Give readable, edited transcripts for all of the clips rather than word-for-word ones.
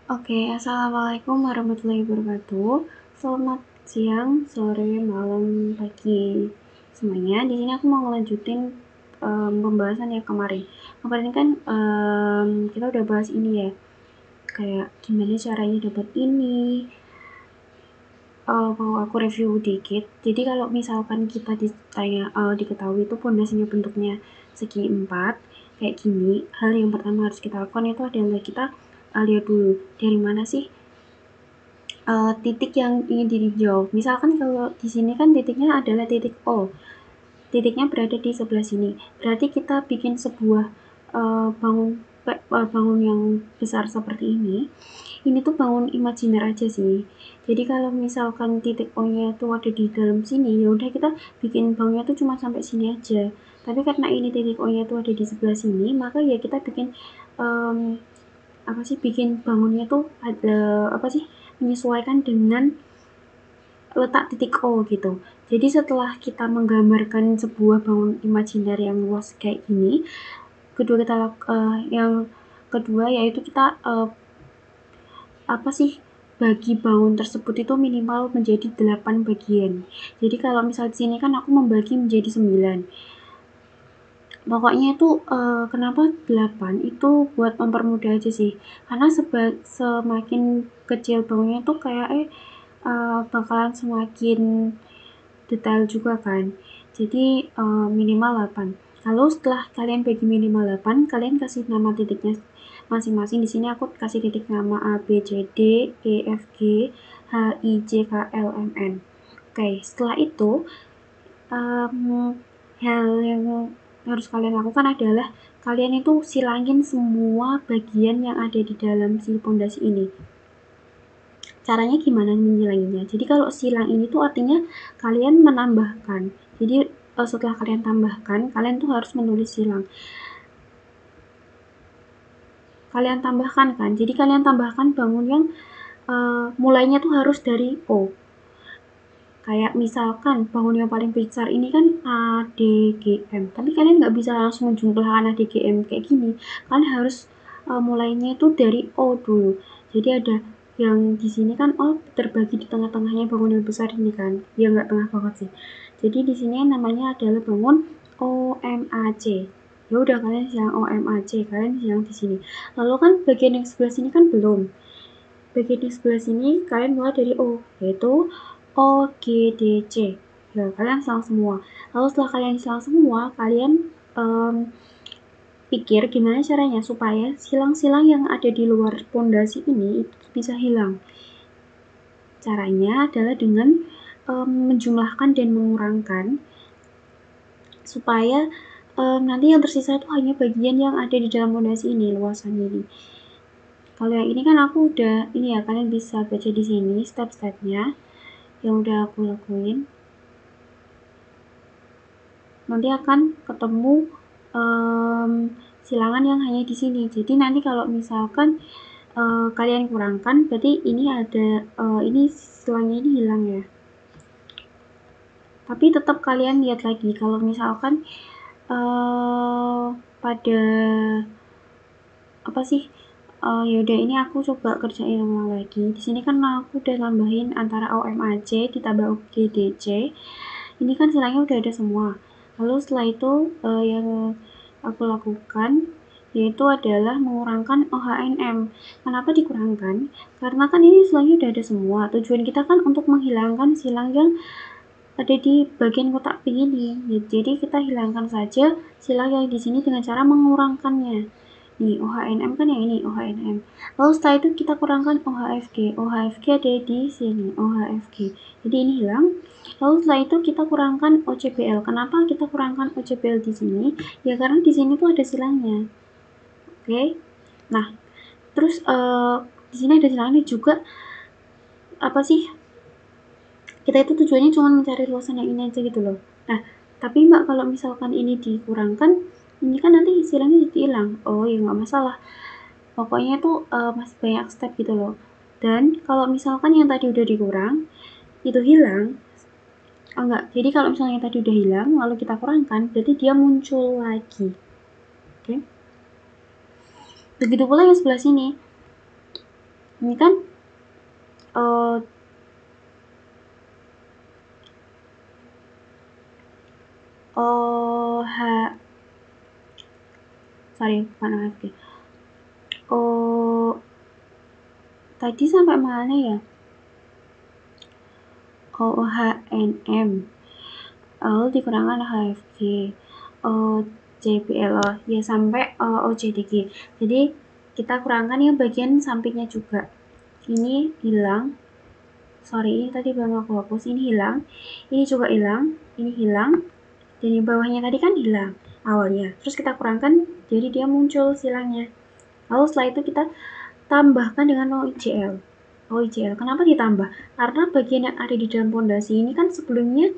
Oke, assalamualaikum warahmatullahi wabarakatuh. Selamat siang, sore, malam, pagi semuanya. Di sini aku mau ngelanjutin pembahasan yang kemarin. Kemarin kan kita udah bahas ini ya, kayak gimana caranya dapat ini. Mau aku review dikit. Jadi kalau misalkan kita ditanya diketahui itu pondasinya bentuknya segi empat kayak gini, hal yang pertama harus kita lakukan itu adalah kita lihat dulu dari mana sih titik yang ingin ditinjau. Misalkan kalau di sini kan titiknya adalah titik O. Titiknya berada di sebelah sini. Berarti kita bikin sebuah bangun yang besar seperti ini. Ini tuh bangun imajiner aja sih. Jadi kalau misalkan titik O-nya tuh ada di dalam sini, ya udah kita bikin bangunnya tuh cuma sampai sini aja. Tapi karena ini titik O-nya tuh ada di sebelah sini, maka ya kita bikin bikin bangunnya tuh ada menyesuaikan dengan letak titik O gitu. Jadi setelah kita menggambarkan sebuah bangun imajiner yang luas kayak gini, yang kedua yaitu kita bagi bangun tersebut itu minimal menjadi 8 bagian. Jadi kalau misal di sini kan aku membagi menjadi 9. Pokoknya itu kenapa 8 itu buat mempermudah aja sih. Karena semakin kecil bangunnya tuh kayak bakalan semakin detail juga kan. Jadi minimal 8. Lalu setelah kalian bagi minimal 8, kalian kasih nama titiknya masing-masing. Di sini aku kasih titik nama A, B, C, D, E, F, G, H, I, J, K, L, M, N. Oke, setelah itu hal yang harus kalian lakukan adalah kalian itu silangin semua bagian yang ada di dalam si pondasi ini. Caranya gimana menyilanginya? Jadi kalau silang ini tuh artinya kalian menambahkan. Jadi setelah kalian tambahkan, kalian tuh harus menulis silang. Kalian tambahkan kan. Jadi kalian tambahkan bangun yang mulainya tuh harus dari O. Kayak misalkan bangun yang paling besar ini kan A, D, G, M. Tapi kalian nggak bisa langsung menjumlahkan A, D, G, M kayak gini. Kalian harus mulainya itu dari O dulu. Jadi ada yang di sini kan O terbagi di tengah-tengahnya bangun yang besar ini kan. Ya nggak tengah banget sih. Jadi di sini namanya adalah bangun OMAC. Ya udah kalian silang OMAC, kalian silang di sini. Lalu kan bagian yang sebelah sini kan belum. Bagian di sebelah sini kalian mulai dari O, yaitu O, G, D, C. Ya, kalian silang semua. Lalu setelah kalian silang semua, kalian pikir gimana caranya supaya silang-silang yang ada di luar pondasi ini itu bisa hilang. Caranya adalah dengan menjumlahkan dan mengurangkan supaya nanti yang tersisa itu hanya bagian yang ada di dalam pondasi ini, luasan ini. Kalau yang ini kan aku udah kalian bisa baca di sini step-stepnya yang udah aku lakuin. Nanti akan ketemu silangan yang hanya di sini. Jadi nanti kalau misalkan kalian kurangkan, berarti ini ada ini silangnya ini hilang ya. Tapi tetap kalian lihat lagi kalau misalkan pada yaudah ini aku coba kerjain ulang lagi. Di sini kan aku udah nambahin antara OMAC ditambah OGDC. Ini kan silangnya udah ada semua. Lalu setelah itu yang aku lakukan yaitu adalah mengurangkan OHNM. Kenapa dikurangkan? Karena kan ini silangnya udah ada semua. Tujuan kita kan untuk menghilangkan silang yang ada di bagian kotak pink ini. Jadi kita hilangkan saja silang yang di sini dengan cara mengurangkannya. Nih, OHNM kan yang ini, OHNM. Lalu setelah itu kita kurangkan OHFG. OHFG ada di sini, OHFG. Jadi ini hilang. Lalu setelah itu kita kurangkan OCBL. Kenapa kita kurangkan OCBL di sini? Ya karena di sini tuh ada silangnya. Oke. Nah, terus di sini ada silangnya juga kita itu tujuannya cuma mencari luasan yang ini aja gitu loh. Nah, tapi Mbak kalau misalkan ini dikurangkan, ini kan nanti silangnya jadi hilang. Oh ya nggak masalah. Pokoknya itu masih banyak step gitu loh. Dan kalau misalkan yang tadi udah dikurang, itu hilang. Jadi kalau misalnya yang tadi udah hilang, lalu kita kurangkan, berarti dia muncul lagi. Oke. Begitu pula yang sebelah sini. Ini kan bukan AFG. Tadi sampai mana ya? OHNM lalu dikurangkan HFG JBL ya sampai OJDG. Jadi kita kurangkan yang bagian sampingnya juga. Ini hilang, ini tadi belum aku hapus. Ini hilang, ini juga hilang, ini hilang, dan di bawahnya tadi kan hilang awalnya. Terus kita kurangkan, jadi dia muncul silangnya. Lalu setelah itu kita tambahkan dengan OICL. Kenapa ditambah? Karena bagian yang ada di dalam pondasi ini kan sebelumnya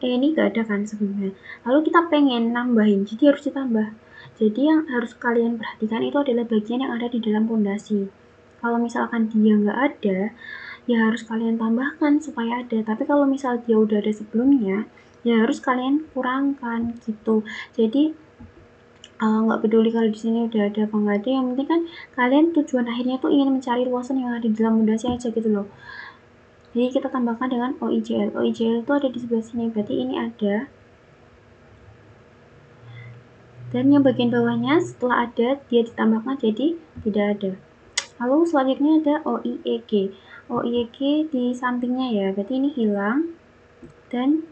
ini gak ada kan sebelumnya. Lalu kita pengen nambahin, jadi harus ditambah. Jadi yang harus kalian perhatikan itu adalah bagian yang ada di dalam pondasi. Kalau misalkan dia nggak ada, ya harus kalian tambahkan supaya ada. Tapi kalau misal dia udah ada sebelumnya, ya harus kalian kurangkan gitu. Jadi nggak peduli kalau di sini udah ada apa nggak ada, yang penting kan kalian tujuan akhirnya tuh ingin mencari luasan yang ada di dalam pondasi aja gitu loh. Jadi kita tambahkan dengan OICL. OICL itu ada di sebelah sini, berarti ini ada. Dan yang bagian bawahnya setelah ada, dia ditambahkan jadi tidak ada. Lalu selanjutnya ada OIEG. OIEG di sampingnya ya, berarti ini hilang. Dan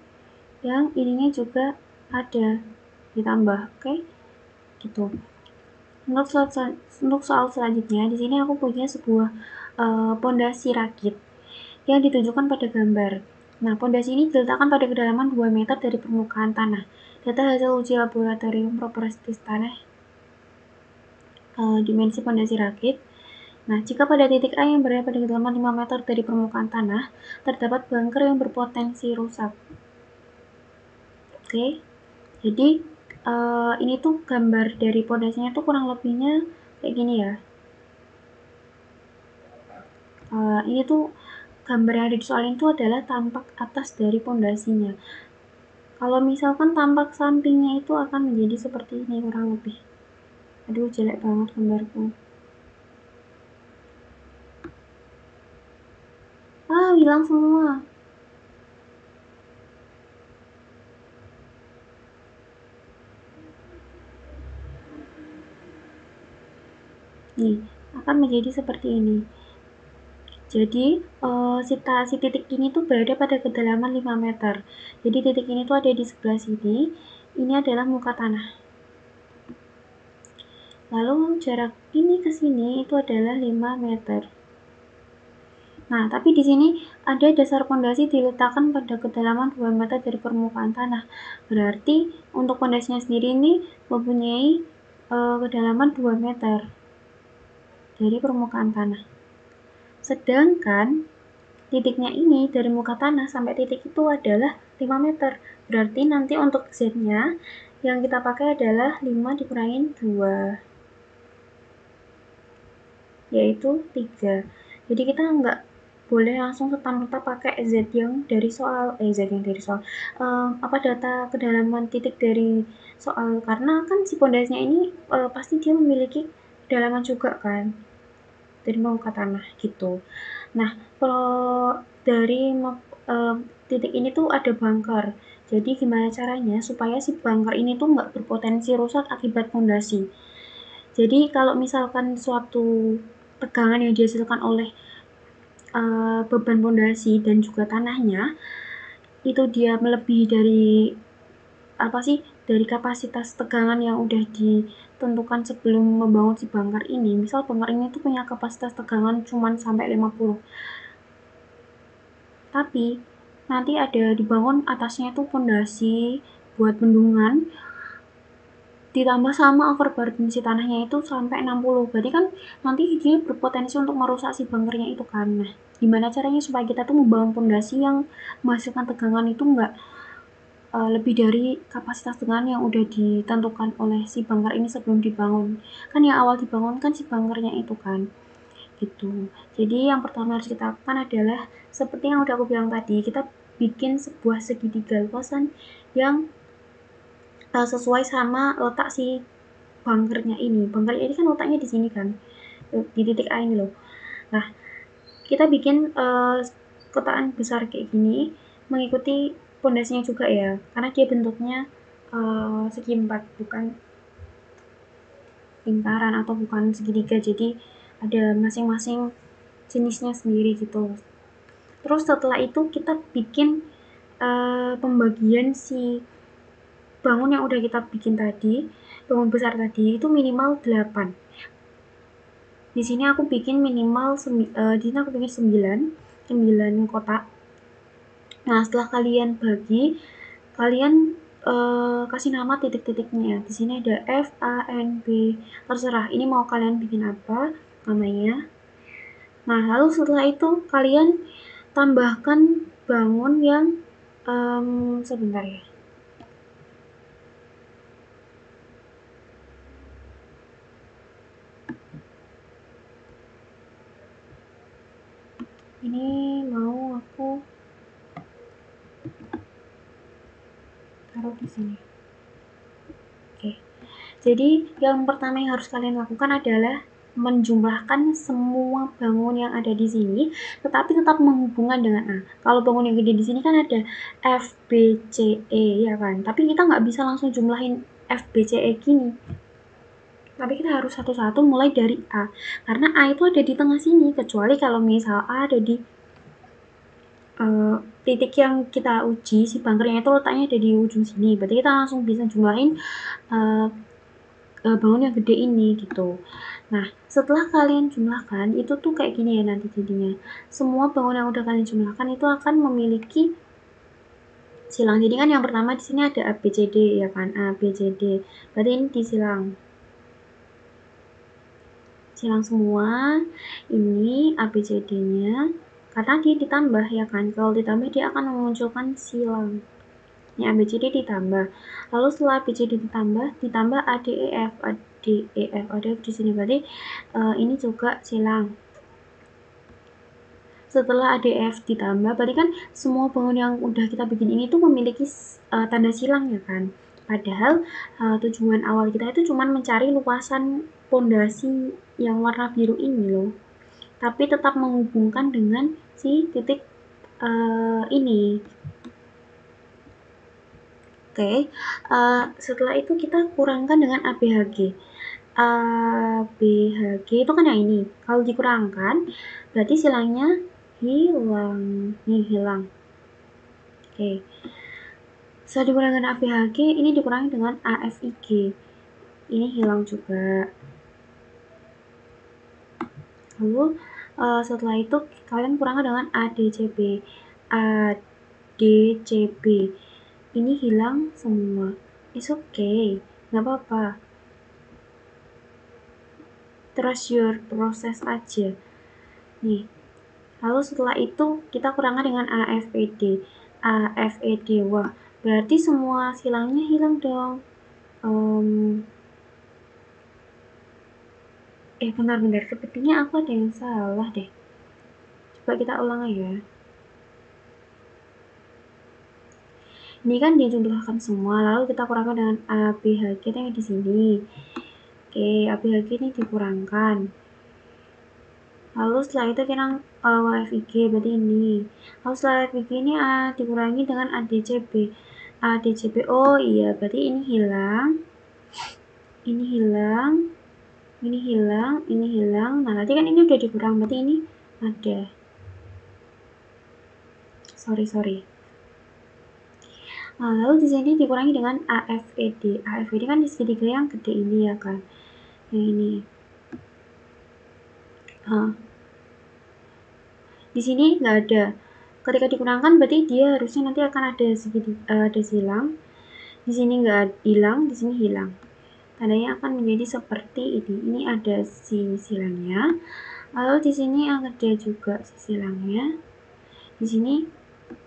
yang ininya juga ada, ditambah, oke? Gitu. Untuk soal selanjutnya, di sini aku punya sebuah pondasi rakit yang ditujukan pada gambar. Nah, pondasi ini diletakkan pada kedalaman 2 meter dari permukaan tanah. Data hasil uji laboratorium properties tanah dimensi pondasi rakit. Nah, jika pada titik A yang berada pada kedalaman 5 meter dari permukaan tanah, terdapat bunker yang berpotensi rusak. Oke, jadi ini tuh gambar dari pondasinya tuh kurang lebihnya kayak gini ya. Ini tuh gambar yang ada di soal itu adalah tampak atas dari pondasinya. Kalau misalkan tampak sampingnya itu akan menjadi seperti ini kurang lebih. Aduh, jelek banget gambarku. Hilang semua. Nih, akan menjadi seperti ini. Jadi, si titik ini tuh berada pada kedalaman 5 meter. Jadi, titik ini tuh ada di sebelah sini. Ini adalah muka tanah. Lalu, jarak ini ke sini itu adalah 5 meter. Nah, tapi di sini ada dasar pondasi diletakkan pada kedalaman 2 meter dari permukaan tanah. Berarti, untuk pondasinya sendiri ini mempunyai kedalaman 2 meter dari permukaan tanah. Sedangkan titiknya ini dari muka tanah sampai titik itu adalah 5 meter. Berarti nanti untuk Z-nya yang kita pakai adalah 5 dikurangin 2, yaitu 3. Jadi kita nggak boleh langsung serta-merta pakai Z yang dari soal, data kedalaman titik dari soal, karena kan si pondasinya ini pasti dia memiliki kedalaman juga kan dari muka tanah gitu. Nah, kalau dari titik ini tuh ada bunker. Jadi gimana caranya supaya si bunker ini tuh nggak berpotensi rusak akibat pondasi. Jadi kalau misalkan suatu tegangan yang dihasilkan oleh beban pondasi dan juga tanahnya itu dia melebihi dari kapasitas tegangan yang udah ditentukan sebelum membangun si bunker ini. Misal bunker ini tuh punya kapasitas tegangan cuma sampai 50. Tapi nanti ada dibangun atasnya tuh pondasi buat bendungan, ditambah sama overburden si tanahnya itu sampai 60. Berarti kan nanti dia berpotensi untuk merusak si bunkernya itu kan. Nah, gimana caranya supaya kita tuh membangun pondasi yang menghasilkan tegangan itu enggak lebih dari kapasitas tegangan yang udah ditentukan oleh si bunker ini sebelum dibangun. Kan yang awal dibangun kan si bunkernya itu kan. Gitu. Jadi yang pertama harus kita lakukan adalah seperti yang udah aku bilang tadi, kita bikin sebuah segitiga luasan yang sesuai sama letak si bunkernya ini. Bunker ini kan letaknya di sini kan, di titik A ini loh. Nah, kita bikin kotaan besar kayak gini, mengikuti pondasinya juga ya, karena dia bentuknya segi empat, bukan lingkaran atau bukan segitiga, jadi ada masing-masing jenisnya sendiri gitu. Terus setelah itu kita bikin pembagian si bangun yang udah kita bikin tadi, bangun besar tadi itu minimal 8. Di sini aku bikin minimal di sini aku bikin 9 kotak. Nah, setelah kalian bagi, kalian kasih nama titik-titiknya. Di sini ada F, A, N, B, terserah. Ini mau kalian bikin apa namanya. Nah, lalu setelah itu kalian tambahkan bangun yang sebentar ya. Ini mau aku taruh di sini. Oke. Jadi yang pertama yang harus kalian lakukan adalah menjumlahkan semua bangun yang ada di sini, tetapi tetap menghubungkan dengan A. Kalau bangun yang gede di sini kan ada F, B, C, E, ya kan? Tapi kita nggak bisa langsung jumlahin F, B, C, E gini. Tapi kita harus satu-satu mulai dari A. Karena A itu ada di tengah sini, kecuali kalau misal A ada di titik yang kita uji, si bunkernya itu letaknya ada di ujung sini. Berarti kita langsung bisa jumlahin bangun yang gede ini gitu. Nah, setelah kalian jumlahkan, itu tuh kayak gini ya nanti jadinya. Semua bangun yang udah kalian jumlahkan itu akan memiliki silang. Jadi kan yang pertama di sini ada A, B, C, D ya kan, A, B, C, D. Berarti ini disilang. Silang semua. Ini A, B, C, D-nya. Karena dia ditambah ya kan. Kalau ditambah dia akan memunculkan silang. Ini A, B, C, D ditambah. Lalu setelah A, B, C, D ditambah A, D, E, F, A, D, E, F, A, D, F di sini. Berarti ini juga silang. Setelah ADF ditambah, berarti kan semua bangun yang udah kita bikin ini tuh memiliki tanda silang ya kan. Padahal tujuan awal kita itu cuma mencari luasan pondasi yang warna biru ini loh. Tapi tetap menghubungkan dengan si titik ini. Oke, setelah itu kita kurangkan dengan ABHG. ABHG itu kan yang ini. Kalau dikurangkan, berarti silangnya hilang. Nih, hilang. Oke. Setelah dikurangkan ABHG, ini dikurangi dengan AFIG. Ini hilang juga. Lalu, setelah itu kalian kurangkan dengan ADCB. ADCB. Ini hilang semua. It's okay. Nggak apa-apa. Trust your process aja. Nih. Lalu setelah itu kita kurangkan dengan AFED. AFED. Wah, berarti semua silangnya hilang dong. Benar-benar sepertinya aku ada yang salah deh. Coba kita ulang ya. Ini kan dijumlahkan semua, lalu kita kurangkan dengan ABHG yang di sini. Oke, ABHG ini dikurangkan. Lalu setelah itu kita WFIG, berarti ini. Lalu setelah WFIG ini dikurangi dengan ADCB. ADCB, oh iya, berarti ini hilang. Ini hilang. Ini hilang, ini hilang. Nah, nanti kan ini udah dikurang, berarti ini ada. Sorry. Nah, lalu di sini dikurangi dengan AFED. AFED kan di segitiga yang gede ini ya kan. Yang ini. Di sini nggak ada. Ketika dikurangkan berarti dia harusnya nanti akan ada ada silang. Di sini nggak hilang, di sini hilang. Tandanya akan menjadi seperti ini. Ini ada si silangnya. Lalu di sini ada juga si silangnya. Di sini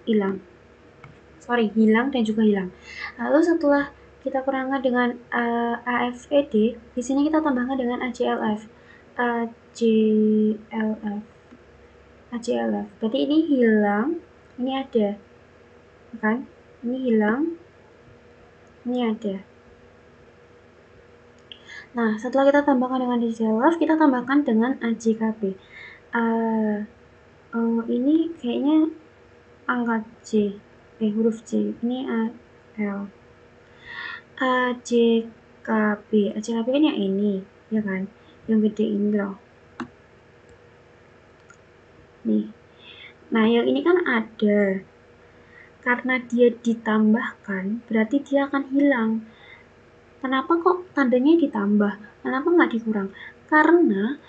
hilang. Hilang dan juga hilang. Lalu setelah kita kurangkan dengan AFED, di sini kita tambahkan dengan AJLF. AJLF. Berarti ini hilang, ini ada. Kan? Ini hilang, ini ada. Nah, setelah kita tambahkan dengan AJLF, kita tambahkan dengan AJKB. Ini kayaknya angka C, huruf C. Ini A, L. A, C, K, B. A, C, K, B kan yang ini, ya kan? Yang gede ini loh. Nih. Nah, yang ini kan ada. Karena dia ditambahkan, berarti dia akan hilang. Kenapa kok tandanya ditambah? Kenapa nggak dikurang? Karena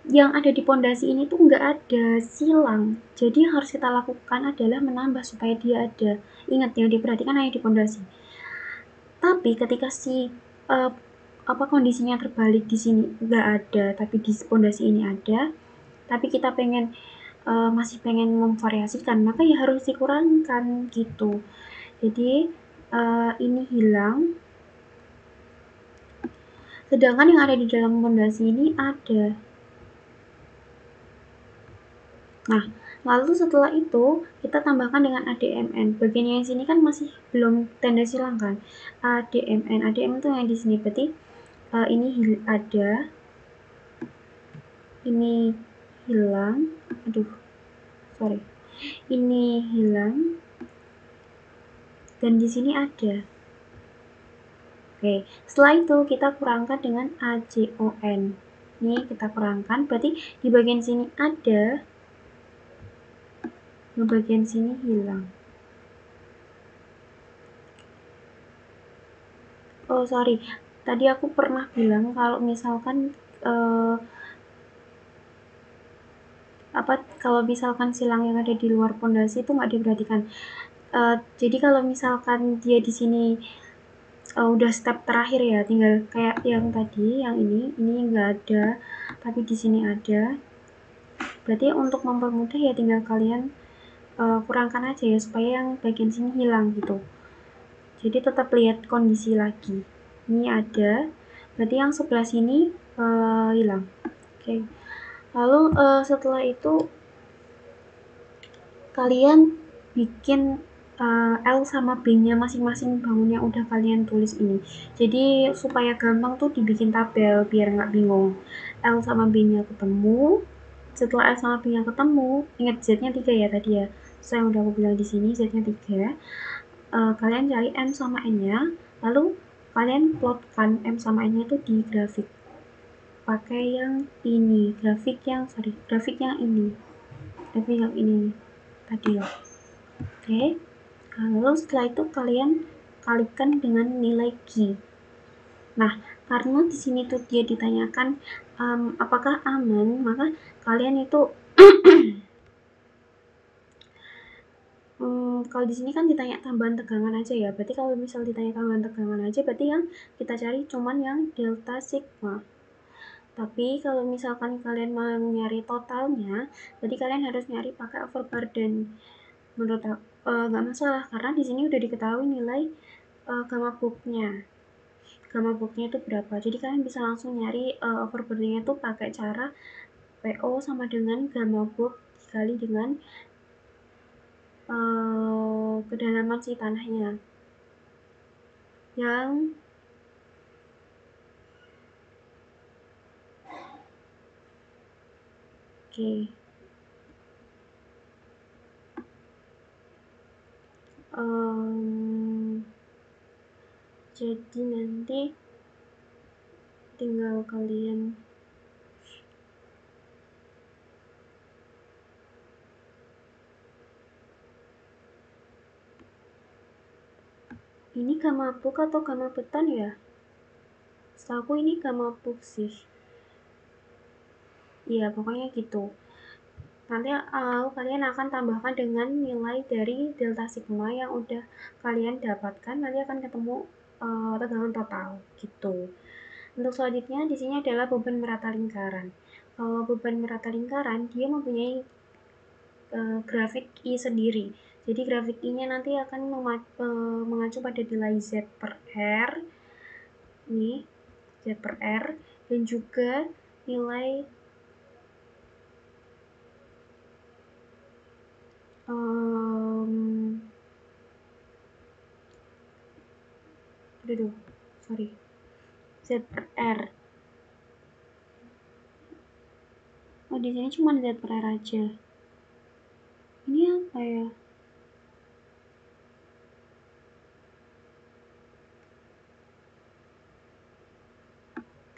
yang ada di pondasi ini tuh nggak ada silang. Jadi yang harus kita lakukan adalah menambah supaya dia ada. Ingat, yang diperhatikan hanya di pondasi. Tapi ketika uh, kondisinya terbalik di sini nggak ada, tapi di pondasi ini ada, tapi kita masih pengen memvariasikan, maka ya harus dikurangkan gitu. Jadi ini hilang, sedangkan yang ada di dalam pondasi ini ada. Nah, lalu setelah itu kita tambahkan dengan ADMN. Bagian yang sini kan masih belum tanda silang kan. ADMN, ADMN itu yang di sini, berarti ini ada, ini hilang, sorry, ini hilang, dan di sini ada. Oke, setelah itu kita kurangkan dengan AJON. Ini kita kurangkan, berarti di bagian sini ada, di bagian sini hilang. Oh sorry, tadi aku pernah bilang kalau misalkan kalau misalkan silang yang ada di luar pondasi itu nggak diperhatikan. Jadi kalau misalkan dia di sini udah step terakhir ya, tinggal kayak yang tadi, yang ini nggak ada, tapi di sini ada. Berarti untuk mempermudah ya tinggal kalian kurangkan aja ya supaya yang bagian sini hilang gitu. Jadi tetap lihat kondisi lagi. Ini ada, berarti yang sebelah sini hilang. Oke. Lalu setelah itu kalian bikin L sama B-nya masing-masing bangun yang udah kalian tulis ini. Jadi supaya gampang tuh dibikin tabel biar nggak bingung. L sama B-nya ketemu. Setelah L sama B-nya ketemu, ingat Z-nya 3 ya tadi ya. Saya udah aku bilang di sini Z-nya 3. Kalian cari M sama N-nya, lalu kalian plotkan M sama N-nya itu di grafik. Pakai yang ini, grafik yang ini. Grafik yang ini tadi loh. Oke. Lalu setelah itu kalian kalikan dengan nilai Q. Nah, karena di sini tuh dia ditanyakan apakah aman, maka kalian itu kalau di sini kan ditanya tambahan tegangan aja ya. Berarti kalau misal ditanya tambahan tegangan aja, berarti yang kita cari cuman yang delta sigma. Tapi kalau misalkan kalian mau nyari totalnya, berarti kalian harus nyari pakai overburden. Menurut nggak masalah karena di sini udah diketahui nilai gamma booknya. Gamma booknya itu berapa? Jadi kalian bisa langsung nyari overburdennya itu pakai cara PO sama dengan gamma book dikali dengan kedalaman si tanahnya. Yang oke. Jadi nanti tinggal kalian ini gamma book atau gamma beton ya? Setahu ini gamma book sih. Iya, pokoknya gitu. Nanti kalian akan tambahkan dengan nilai dari delta sigma yang udah kalian dapatkan, nanti akan ketemu tegangan total gitu. Untuk selanjutnya di sini adalah beban merata lingkaran. Kalau beban merata lingkaran dia mempunyai grafik I sendiri. Jadi grafik I-nya nanti akan mengacu pada nilai Z per R. Nih, Z per R dan juga nilai Z per R. Oh, di sini cuma Z per R aja. Ini apa ya?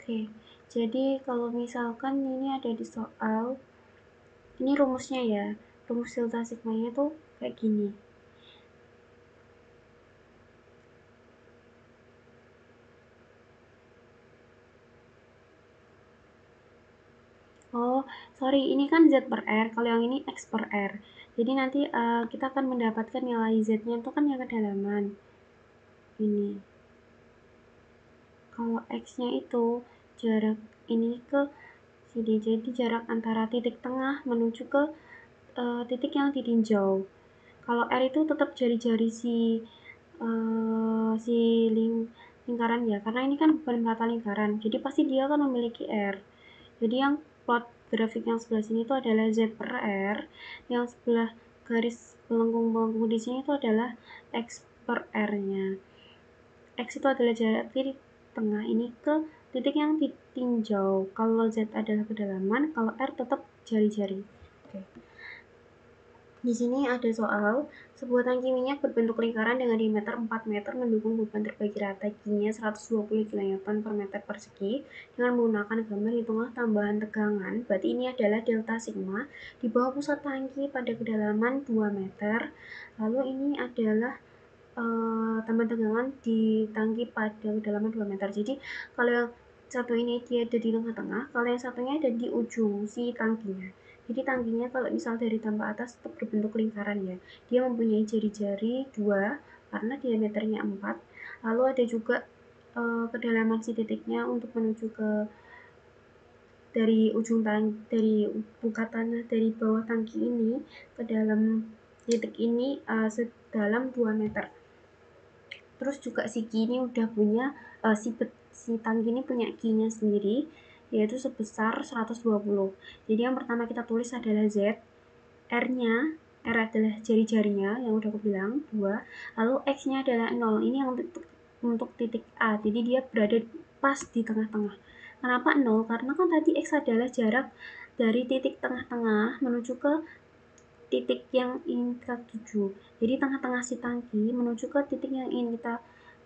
Oke, jadi kalau misalkan ini ada di soal, ini rumusnya ya, rumus delta sigmanya tuh kayak gini. Oh, sorry, ini kan Z per R, kalau yang ini X per R. Jadi nanti kita akan mendapatkan nilai Z-nya itu kan yang kedalaman. Ini. Kalau X-nya itu jarak ini ke sini, jadi jarak antara titik tengah menuju ke titik yang ditinjau. Kalau R itu tetap jari-jari si lingkaran ya, karena ini kan bukan merata lingkaran, jadi pasti dia akan memiliki R. Jadi yang plot grafik yang sebelah sini itu adalah Z per R, yang sebelah garis melengkung-melengkung di sini itu adalah X per R-nya. X itu adalah jarak titik tengah ini ke titik yang ditinjau. Kalau Z adalah kedalaman, kalau R tetap jari-jari. Oke. Di sini ada soal, sebuah tangki minyak berbentuk lingkaran dengan diameter 4 meter mendukung beban terbagi rata Q-nya 120 kN per meter persegi dengan menggunakan gambar hitunglah tambahan tegangan. Berarti ini adalah delta sigma di bawah pusat tangki pada kedalaman 2 meter. Lalu ini adalah tambahan tegangan di tangki pada kedalaman 2 meter. Jadi kalau yang satu ini dia ada di tengah-tengah, kalau yang satunya ada di ujung si tangkinya. Jadi tangkinya kalau misal dari tambah atas tetap berbentuk lingkaran ya. Dia mempunyai jari-jari 2 karena diameternya 4. Lalu ada juga kedalaman si titiknya untuk menuju ke dari ujung dari buka tanah dari bawah tangki ini ke dalam titik ini sedalam 2 meter. Terus juga si Q ini udah punya si tangki ini punya Q-nya sendiri yaitu sebesar 120. Jadi yang pertama kita tulis adalah Z, R-nya, R adalah jari-jarinya yang udah aku bilang 2, lalu X-nya adalah 0. Ini yang untuk titik A. Jadi dia berada pas di tengah-tengah. Kenapa 0? Karena kan tadi X adalah jarak dari titik tengah-tengah menuju ke titik yang ingin kita tuju. Jadi tengah-tengah si tangki menuju ke titik yang ingin kita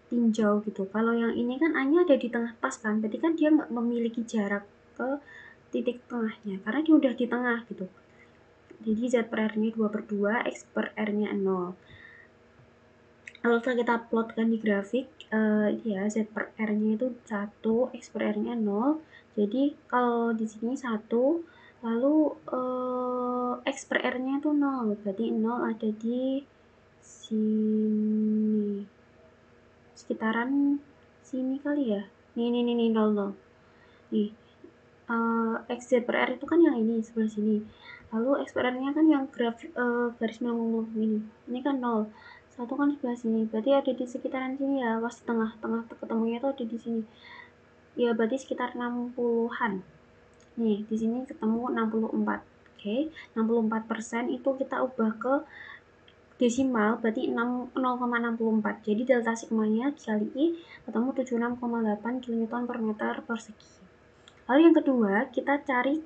tinjau gitu. Kalau yang ini kan A-nya ada di tengah pas kan, berarti kan dia nggak memiliki jarak ke titik tengahnya, karena dia udah di tengah gitu. Jadi Z per R-nya 2 per 2, X per R-nya 0. Kalau kita plotkan di grafik, ya Z per R-nya itu 1, X per R-nya 0. Jadi kalau di sini 1, lalu X per R-nya itu 0. Berarti 0 ada di sini. Sekitaran sini kali ya. Nih 0. Nih. X Z per R itu kan yang ini sebelah sini. Lalu X per R-nya kan yang garis melengkung ini. Ini kan 0. 1 kan sebelah sini. Berarti ada di sekitaran sini ya. Pas tengah-tengah ketemunya tuh ada di sini. Ya berarti sekitar 60-an. Nih, di sini ketemu 64. Oke, 64% itu kita ubah ke desimal, berarti 0,64. Jadi delta sigmanya dikali I ketemu 76,8 kN per meter persegi. Lalu yang kedua, kita cari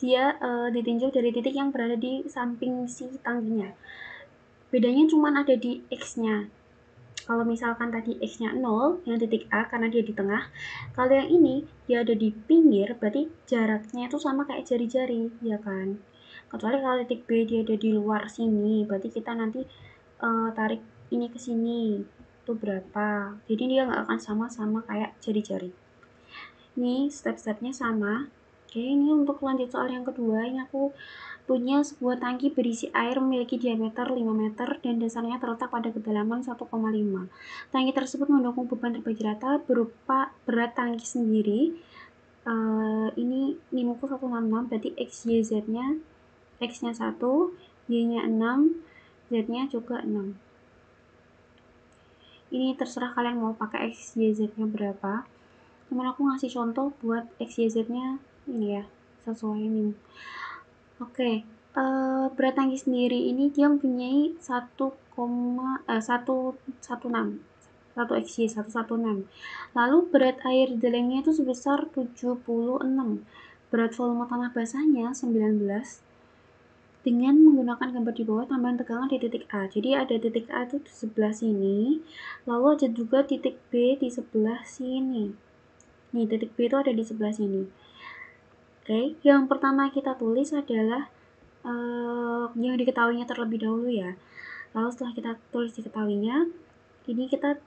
dia ditinjau dari titik yang berada di samping si tangkinya. Bedanya cuma ada di X-nya. Kalau misalkan tadi X-nya 0, yang titik A karena dia di tengah. Kalau yang ini, dia ada di pinggir, berarti jaraknya itu sama kayak jari-jari, ya kan? Kecuali kalau titik B dia ada di luar sini, berarti kita nanti tarik ini ke sini. Itu berapa? Jadi dia nggak akan sama-sama kayak jari-jari. Ini step-stepnya sama. Oke, ini untuk lanjut soal yang kedua. Ini aku punya sebuah tangki berisi air memiliki diameter 5 meter dan dasarnya terletak pada kedalaman 1,5. Tangki tersebut mendukung beban terbagi rata berupa berat tangki sendiri. Ini nilaiku 166, berarti X, Y, Z-nya X-nya 1, Y-nya 6, Z-nya juga 6. Ini terserah kalian mau pakai X, Y, Z-nya berapa. Cuman aku ngasih contoh buat X, Y, Z-nya ini ya, sesuai ini. Oke, berat tangki sendiri ini dia mempunyai 1,116. 116. Lalu berat air di dalamnya itu sebesar 76. Berat volume tanah basahnya 19. dengan menggunakan gambar di bawah tambahan tegangan di titik A. Jadi ada titik A itu di sebelah sini, lalu ada juga titik B di sebelah sini. Nih, titik B itu ada di sebelah sini. Oke, yang pertama kita tulis adalah yang diketahuinya terlebih dahulu ya. Lalu setelah kita tulis diketahuinya, ini kita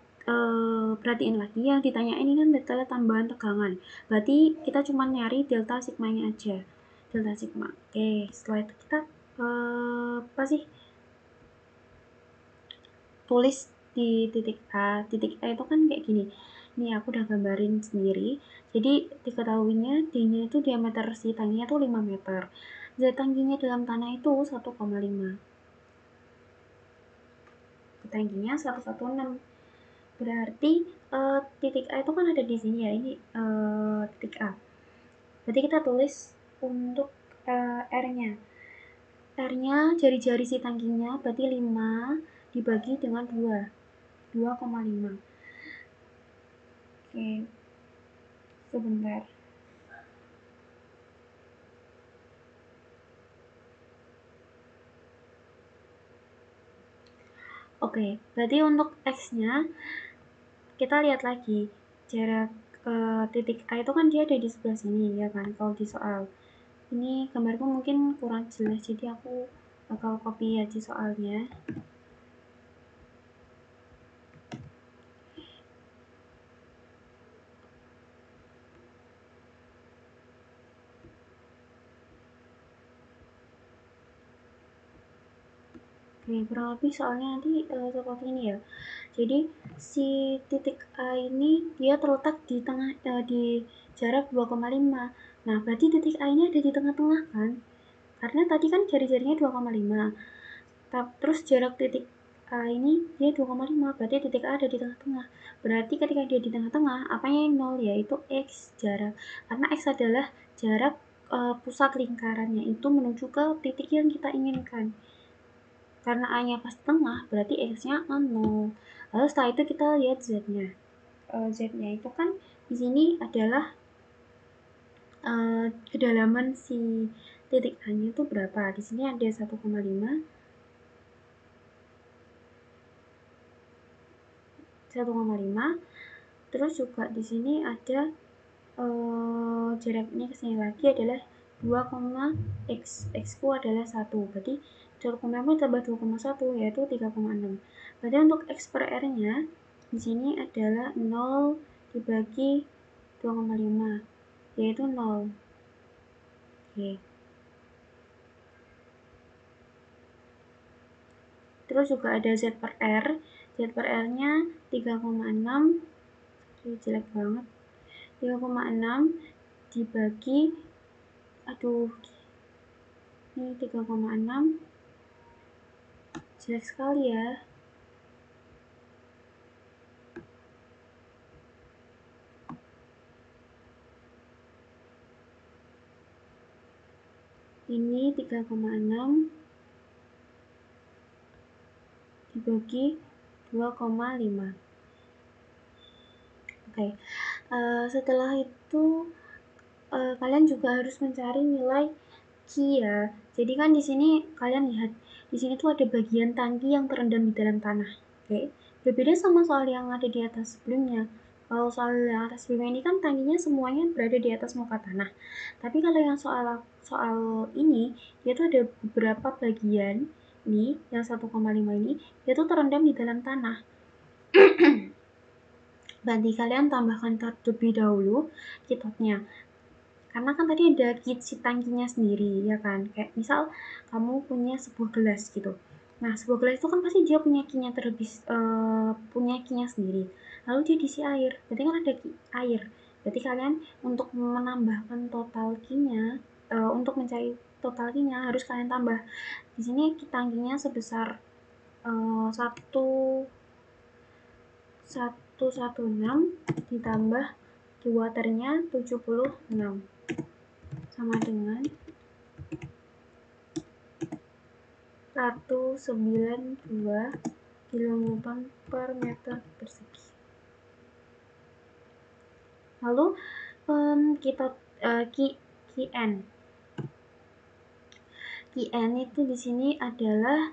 perhatiin lagi yang ditanya ini kan detail tambahan tegangan. Berarti kita cuma nyari delta sigmanya aja. Delta sigma. Oke, setelah itu kita apa sih? Tulis di titik A. Titik A itu kan kayak gini. Ini aku udah gambarin sendiri. Jadi diketahuinya D-nya itu diameter si tangkinya itu 5 meter. Z tangkinya dalam tanah itu 1,5. Tangkinya 116. Berarti titik A itu kan ada di sini ya. Ini titik A. Berarti kita tulis untuk R-nya. R-nya jari-jari si tangkinya berarti 5 dibagi dengan 2,5. Oke, sebentar. Oke, berarti untuk X-nya kita lihat lagi jarak titik A itu kan dia ada di sebelah sini ya kan, kalau di soal. Ini gambarku mungkin kurang jelas, jadi aku bakal copy aja soalnya. Oke, kurang lebih soalnya nanti seperti ini ya. Jadi si titik A ini dia terletak di tengah di jarak 2,5. Nah, berarti titik A ini ada di tengah-tengah kan? Karena tadi kan jari-jarinya 2,5. Terus jarak titik A ini dia 2,5, berarti titik A ada di tengah-tengah. Berarti ketika dia di tengah-tengah, apanya yang 0? Yaitu X jarak. Karena X adalah jarak pusat lingkarannya itu menuju ke titik yang kita inginkan. Karena A-nya pas tengah, berarti X-nya 0. Lalu setelah itu kita lihat Z-nya. Z-nya itu kan di sini adalah kedalaman si titik A-nya itu berapa? Di sini ada 1,5. 1,5. Terus juga di sini ada jaraknya ke sini lagi adalah 2, X ku adalah 1. Berarti 1,5 tambah 2,1 yaitu 3,6. Berarti untuk X per R-nya di sini adalah 0 dibagi 2,5 yaitu 0. Oke. Terus juga ada Z per R. Z per R-nya 3,6. Jelek banget. 3,6 dibagi ini 3,6 jelek sekali ya. Ini 3,6 dibagi 2,5. Oke. Setelah itu kalian juga harus mencari nilai Q ya. Jadi kan di sini kalian lihat, di sini tuh ada bagian tangki yang terendam di dalam tanah. Oke. Berbeda sama soal yang ada di atas sebelumnya. Kalau soal yang atas sebelumnya ini kan tangkinya semuanya berada di atas muka tanah. Tapi kalau yang soal ini, dia tuh ada beberapa bagian nih, yang 1,5 ini, dia tuh terendam di dalam tanah. Berarti kalian tambahkan terlebih dahulu kitotnya. Karena kan tadi ada kit si tangkinya sendiri, ya kan? Kayak misal kamu punya sebuah gelas gitu. Nah, sebuah gelas itu kan pasti dia punya kinya punya kinya sendiri. Lalu dia diisi air, berarti kan ada air. Berarti kalian untuk menambahkan total kinya, untuk mencari total kinya harus kalian tambah. Di sini tangkinya sebesar 116 ditambah di waternya 76 sama dengan 192 kN per meter persegi. Lalu kita Kn IN itu di sini adalah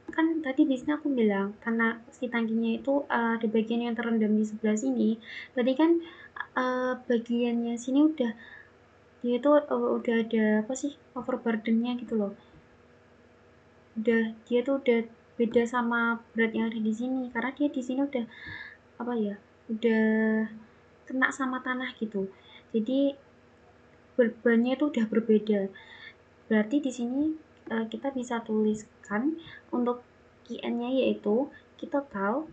kan tadi di sini aku bilang karena si tangkinya itu ada bagian yang terendam di sebelah sini, berarti kan bagiannya sini udah dia itu udah ada apa sih overburdennya gitu loh, dia tuh udah beda sama berat yang ada di sini karena dia di sini udah apa ya, udah kena sama tanah gitu, jadi bebannya itu udah berbeda. Berarti di sini kita bisa tuliskan untuk QN-nya yaitu total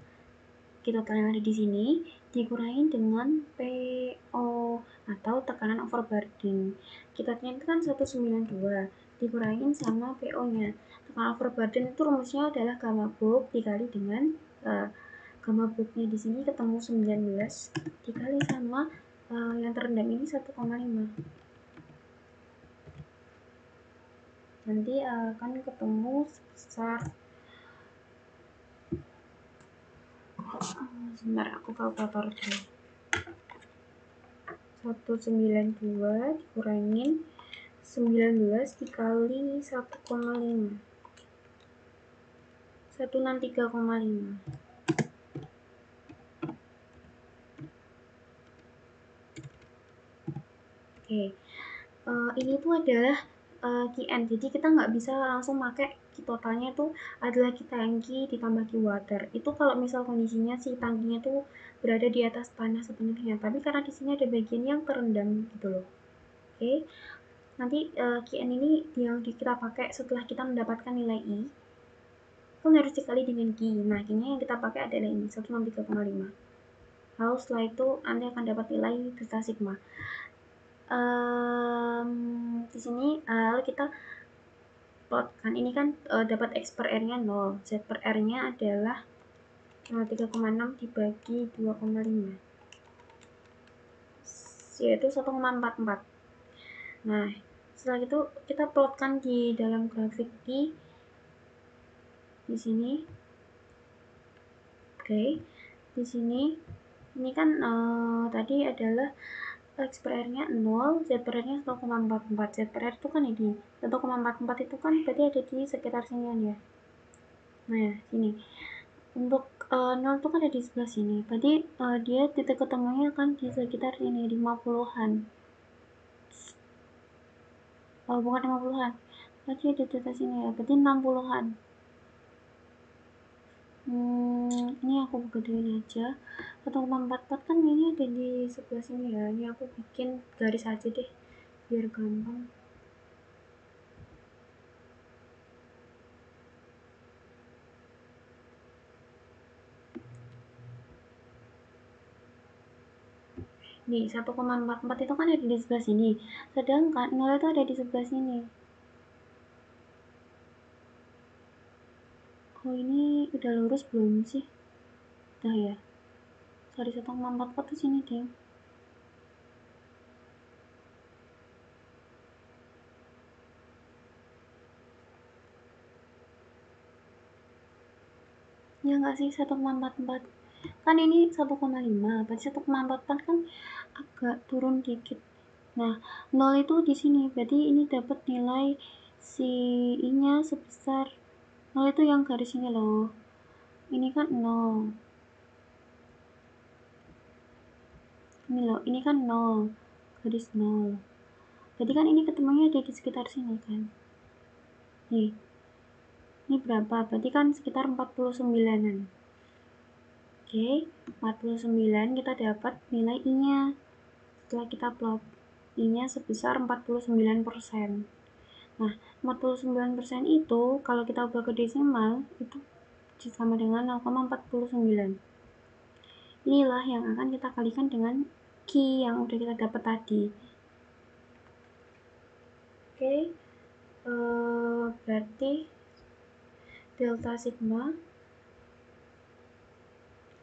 yang ada di sini dikurangi dengan PO atau tekanan overburden. Nya itu kan 192 dikurangin sama PO-nya. Tekanan overburden itu rumusnya adalah gamma bulk dikali dengan gamma bulknya di sini ketemu 19 dikali sama yang terendam ini 1,5. Nanti akan ketemu sebesar sebentar aku kalkulator dulu. 192 dikurangin 19 dikali 1,5 163,5. Oke, ini tuh adalah QN, jadi kita nggak bisa langsung pakai totalnya tuh adalah Q tangki ditambah Q water. Itu kalau misal kondisinya si tangkinya tuh berada di atas tanah sepenuhnya, tapi karena di sini ada bagian yang terendam gitu loh. Oke, nanti QN ini yang kita pakai setelah kita mendapatkan nilai I kan harus dikali dengan Q. Nah, Q-nya yang kita pakai adalah ini 163,5. Lalu setelah itu Anda akan dapat nilai delta sigma. Di sini lalu kita plotkan, ini kan dapat X per R-nya 0, Z per R-nya adalah 3,6 dibagi 2,5 yaitu 1,44. Nah, setelah itu kita plotkan di dalam grafik di sini. Oke, di sini ini kan tadi adalah X per R-nya 0, Z per R-nya 1,44. Z per R itu kan ini 1,44 itu kan berarti ada di sekitar sini ya. Nah, sini. Untuk 0 itu kan ada di sebelah sini. Berarti dia titik ketemunya kan di sekitar ini 50-an. Oh, bukan 50-an. Berarti ada di atas sini ya. Berarti 60-an. Ini aku gedein aja. 1,44 kan ini ada di sebelah sini ya. Ini aku bikin garis aja deh biar gampang. Nih, 1,44 itu kan ada di sebelah sini. Sedangkan 0 itu ada di sebelah sini. Oh, ini udah lurus belum sih? Udah ya. Sorry, 1,44 tuh sini deh. Ya nggak sih, 1,44. Kan ini 1,5. Berarti 1,44 kan agak turun dikit. Nah, 0 itu di sini. Berarti ini dapat nilai si I-nya sebesar 0 itu yang garis ini loh. Ini kan 0. Ini loh, ini kan 0. Garis 0. Jadi kan ini ketemunya ada di sekitar sini kan. Nih. Ini berapa? Berarti kan sekitar 49-an. Oke, 49 kita dapat nilai I-nya. Setelah kita plot I-nya sebesar 49%. Nah, 49% itu kalau kita ubah ke desimal itu sama dengan 0,49. Inilah yang akan kita kalikan dengan Q yang udah kita dapat tadi. Oke, berarti delta sigma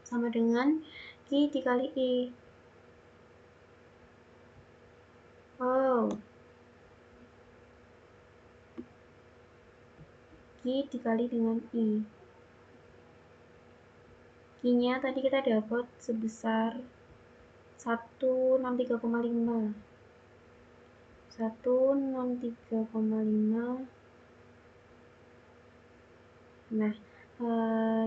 sama dengan Q dikali I. Oh, Q dikali dengan I. Q-nya tadi kita dapat sebesar 163,5. 163,5. Nah,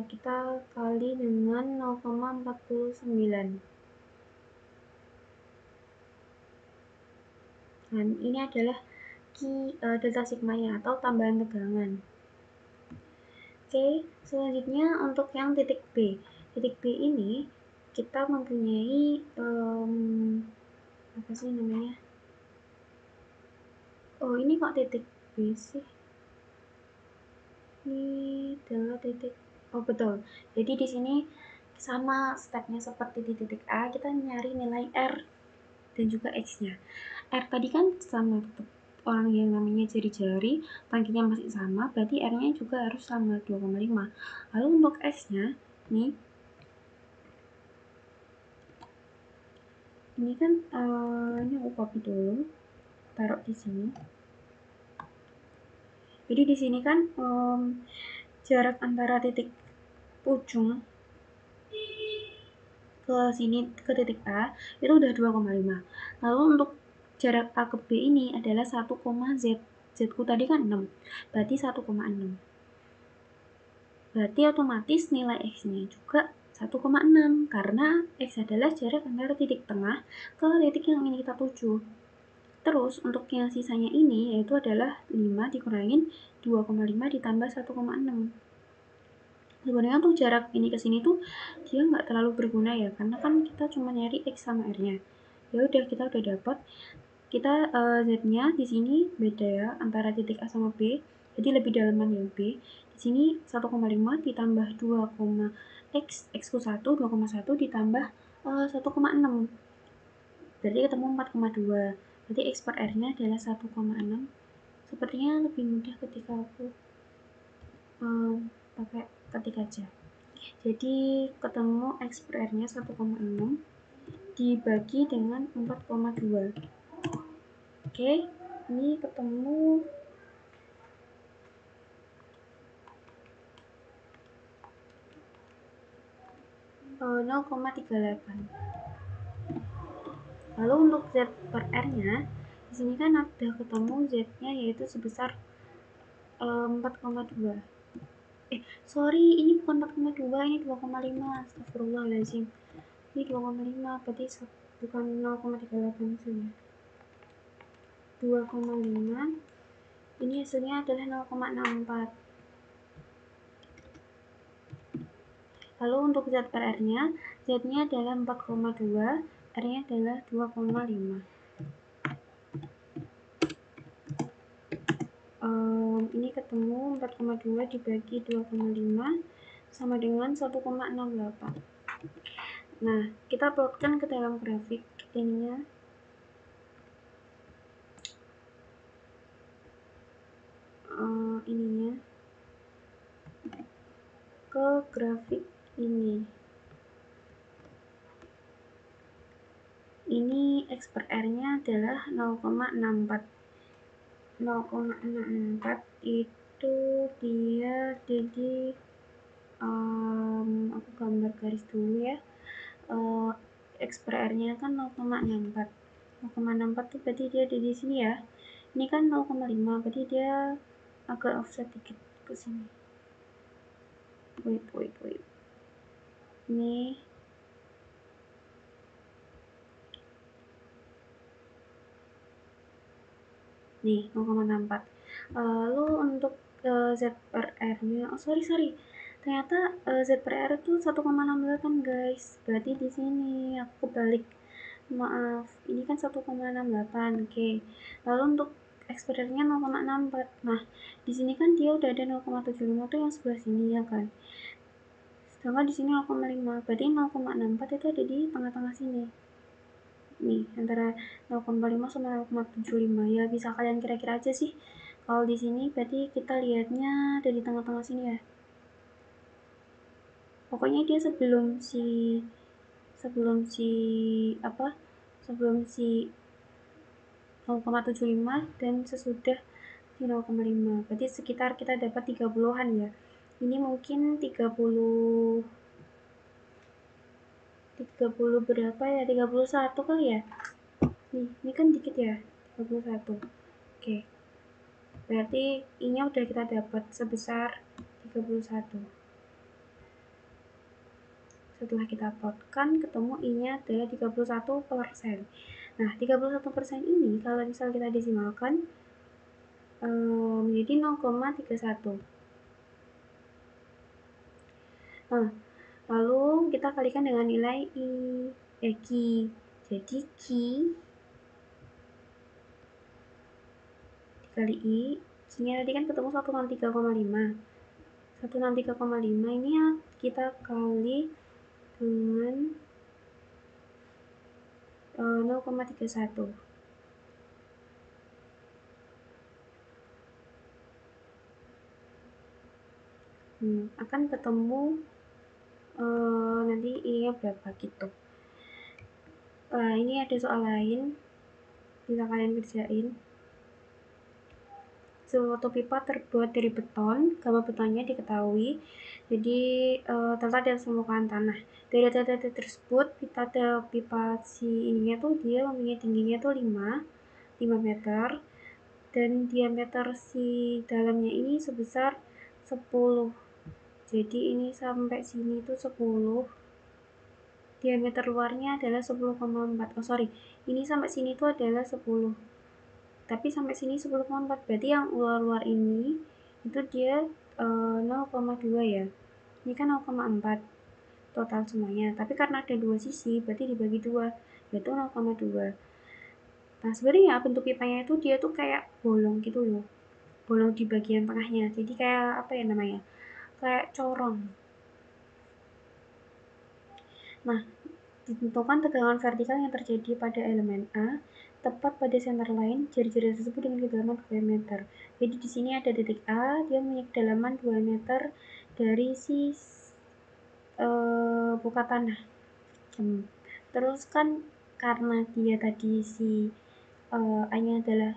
kita kali dengan 0,49. Dan ini adalah delta sigmanya atau tambahan tegangan. Oke, selanjutnya untuk yang titik B. Titik B ini kita mempunyai apa sih namanya? Oh, ini kok titik B sih? Ini adalah titik. Oh, betul. Jadi di sini sama stepnya seperti di titik A, kita nyari nilai R dan juga X-nya. R tadi kan sama orang yang namanya jari-jari, tangkinya masih sama, berarti R-nya juga harus sama 2,5. Lalu untuk X-nya, nih, ini kan ini aku copy dulu, taruh di sini. Jadi di sini kan jarak antara titik ujung ke sini ke titik A itu udah 2,5. Lalu untuk jarak A ke B ini adalah 1, Z. Z-ku tadi kan 6. Berarti 1,6. Berarti otomatis nilai X-nya juga 1,6 karena X adalah jarak antara titik tengah ke titik yang ingin kita tuju. Terus untuk yang sisanya ini yaitu adalah 5 dikurangin 2,5 ditambah 1,6. Sebenarnya tuh jarak ini ke sini tuh dia nggak terlalu berguna ya, karena kan kita cuma nyari X sama R-nya. Ya udah, kita udah dapat. Kita Z-nya di sini beda ya antara titik A sama B. Jadi lebih dalaman yang B. Di sini 1,5 ditambah 2, X, X-ku 1, 2,1 ditambah 1,6. Berarti ketemu 4,2. Berarti X per R-nya adalah 1,6. Sepertinya lebih mudah ketika aku pakai ketik aja. Jadi ketemu X per R-nya 1,6 dibagi dengan 4,2. Oke, ini ketemu 0,38. Lalu untuk Z per R-nya, di sini kan ada ketemu Z-nya yaitu sebesar 4,2. Sorry, ini bukan 4,2, ini 2,5. Astagfirullahaladzim. Ini 2,5, berarti bukan 0,38 hasilnya. 2,5. Ini hasilnya adalah 0,64. Lalu untuk Z per R-nya, Z-nya adalah 4,2, R-nya adalah 2,5. Ini ketemu 4,2 dibagi 2,5 sama dengan 1,68. Nah, kita plotkan ke dalam grafik ininya. Ininya ke grafik ini. Ini X per R-nya adalah 0,64. 0,64 itu dia jadi aku gambar garis dulu ya. X per R-nya kan 0,64. 0,64 tuh berarti dia ada di sini ya. Ini kan 0,5, berarti dia agak offset dikit ke sini. Wait. Ini nih 0,64. Lalu untuk Z per R-nya, sorry. Ternyata Z per R itu 1,68 guys. Berarti di sini aku balik. Maaf, ini kan 1,68. Oke. Lalu untuk X per R-nya 0,64. Nah, di sini kan dia udah ada 0,75 tuh yang sebelah sini ya kan. Sedangkan di sini 0,5. Berarti 0,64 itu ada di tengah-tengah sini. Nih, antara 0,5 sama 0,75. Ya, bisa kalian kira-kira aja sih. Kalau di sini berarti kita lihatnya dari tengah-tengah sini ya. Pokoknya dia sebelum si 0,75 dan sesudah si 0,5. Berarti sekitar kita dapat 30-an ya. Ini mungkin 30 berapa ya? 31 kali ya. Nih, ini kan dikit ya. 21. Oke. Berarti I-nya udah kita dapat sebesar 31. Setelah kita plotkan, ketemu I-nya adalah 31%. Nah, 31% ini kalau misal kita desimalkan menjadi 0,31. Nah, lalu kita kalikan dengan nilai Q. Jadi Q dikali I, Q-nya tadi kan ketemu 163,5. 163,5 ini ya kita kali dengan 0,31. Akan ketemu nanti I-nya berapa gitu. Ini ada soal lain bisa kalian kerjain. Suatu pipa terbuat dari beton, gambar betonnya diketahui. Jadi terletak di atas permukaan tanah. Dari data tersebut, pipa si ininya tuh dia mempunyai tingginya tuh 5 meter, dan diameter si dalamnya ini sebesar 10. Jadi ini sampai sini tuh 10. Diameter luarnya adalah 10,4. Ini sampai sini tuh adalah 10. Tapi sampai sini 10,4. Berarti yang luar-luar ini itu dia 0,2 ya. Ini kan 0,4 total semuanya. Tapi karena ada dua sisi, berarti dibagi 2, yaitu 0,2. Nah, sebenarnya bentuk pipanya itu dia tuh kayak bolong gitu loh. Bolong di bagian tengahnya. Jadi kayak apa ya namanya? Kayak corong. Nah, ditentukan tegangan vertikal yang terjadi pada elemen A tepat pada center line jari-jari tersebut dengan kedalaman 2 meter. Jadi di sini ada titik A, dia mempunyai kedalaman 2 meter dari si buka tanah. Terus kan karena dia tadi si A-nya adalah